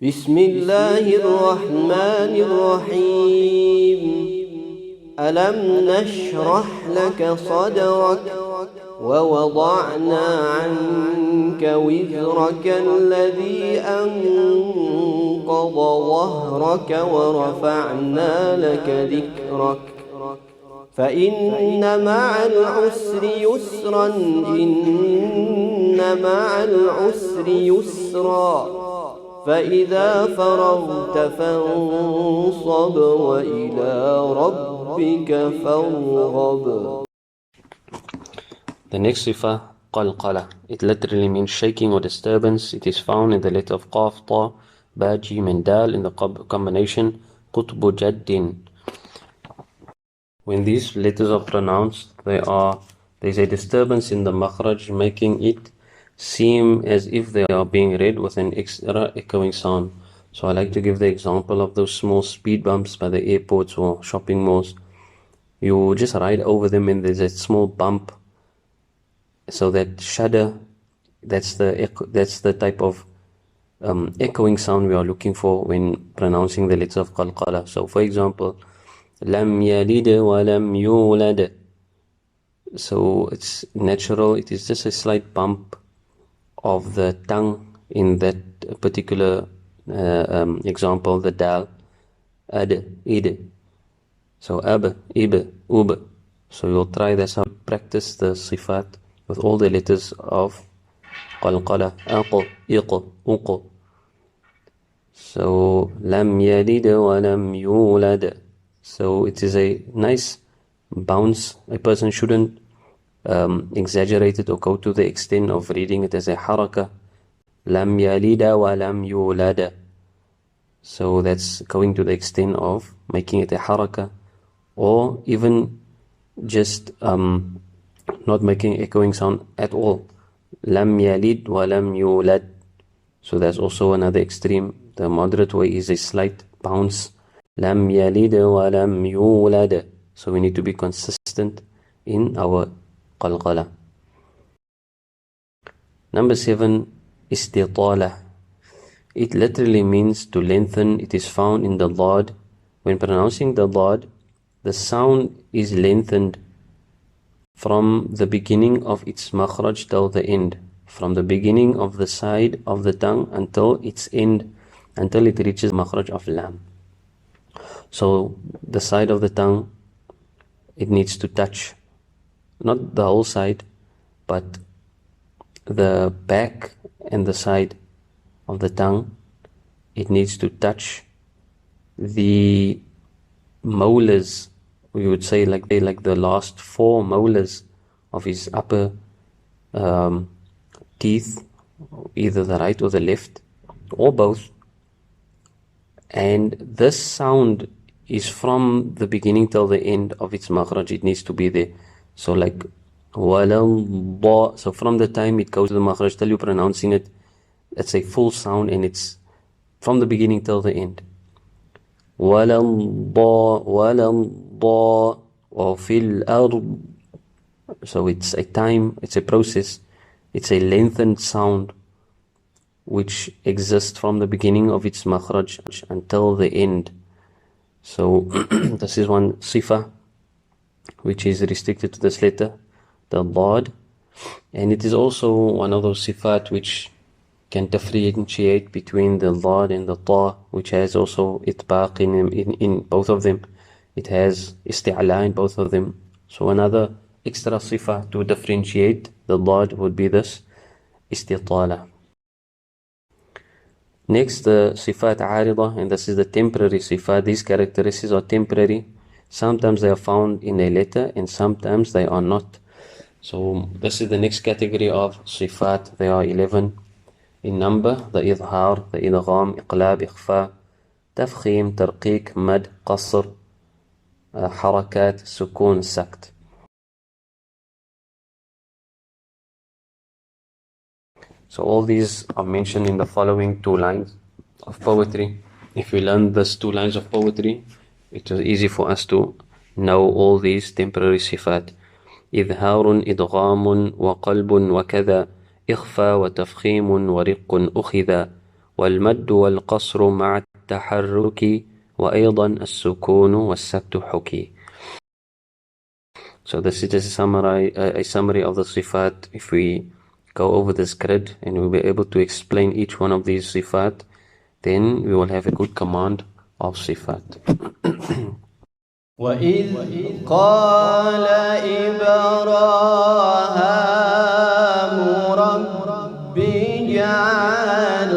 بسم الله الرحمن الرحيم ألم نشرح لك صدرك ووضعنا عنك وزرك الذي أنقض ظهرك ورفعنا لك ذكرك فإن مع العسر يسرا إن مع العسر يسرا فإذا فرغت فانصب وإلى ربك فارغب. The next sifa, qalqala. It literally means shaking or disturbance. It is found in the letter of qaf, ta, ba, jim and dal in the combination qutbu jaddin. When these letters are pronounced, there's a disturbance in the makhraj, making it seem as if they are being read with an extra echoing sound. So I like to give the example of those small speed bumps by the airports or shopping malls. You just ride over them and there's a small bump. So that shudder, that's the type of echoing sound we are looking for when pronouncing the letter of qalqala. So for example, lam yalid wa lam yulad. So it's natural, it is just a slight bump of the tongue in that particular example, the dal, ad, id. So ab, ib, ub. So you'll try this out, practice the sifat with all the letters of qalqala, aq, iq, uq. So lam yalid wa lam yulad. So it is a nice bounce. A person shouldn't exaggerate it or go to the extent of reading it as a haraka. Lam yalida wa lam yulada. So that's going to the extent of making it a haraka, or even just not making echoing sound at all. Lam yalid wa lam yulad. So that's also another extreme. The moderate way is a slight bounce. Lam yalid wa lam yulad. So we need to be consistent in our qalqala. Number 7, istitala. It literally means to lengthen. It is found in the dad. When pronouncing the dad, the sound is lengthened from the beginning of its makhraj till the end, from the beginning of the side of the tongue until its end, until it reaches makhraj of lam. So the side of the tongue, it needs to touch, not the whole side, but the back and the side of the tongue. It needs to touch the molars, we would say like the last 4 molars of his upper teeth, either the right or the left, or both. And this sound is from the beginning till the end of its makhraj. It needs to be there. So like walal, so from the time it goes to the makhraj till you're pronouncing it, it's a full sound and it's from the beginning till the end. Walal, or fil ard. So it's a time, it's a process, it's a lengthened sound which exists from the beginning of its makhraj until the end. So this is one sifa which is restricted to this letter, the dad, and it is also one of those sifat which can differentiate between the dad and the ta, which has also itbaq in both of them. It has isti'la in both of them. So another extra sifa to differentiate the dad would be this istitala. Next, the sifat arida, and this is the temporary sifat. These characteristics are temporary. Sometimes they are found in a letter and sometimes they are not. So this is the next category of sifat. There are 11 in number: the idhar, the idgham, iqlab, ikhfa, tafkhim, tarqiq, mad, qasr, harakat, sukun, sakt. So all these are mentioned in the following 2 lines of poetry. If we learn these 2 lines of poetry, it is easy for us to know all these temporary sifat. إظهار إدغام وقلب وكذا إخفى وتفخيم ورق أخذا والمد والقصر مع التحرك وأيضا السكون والسكت حكي. So this is just a summary of the Sifat. If we go over this grid and we'll be able to explain each one of these Sifat, then we will have a good command of Sifat. وَإِذْ قَالَ إِبْرَاهَامُ رَبِّ اجْعَلْ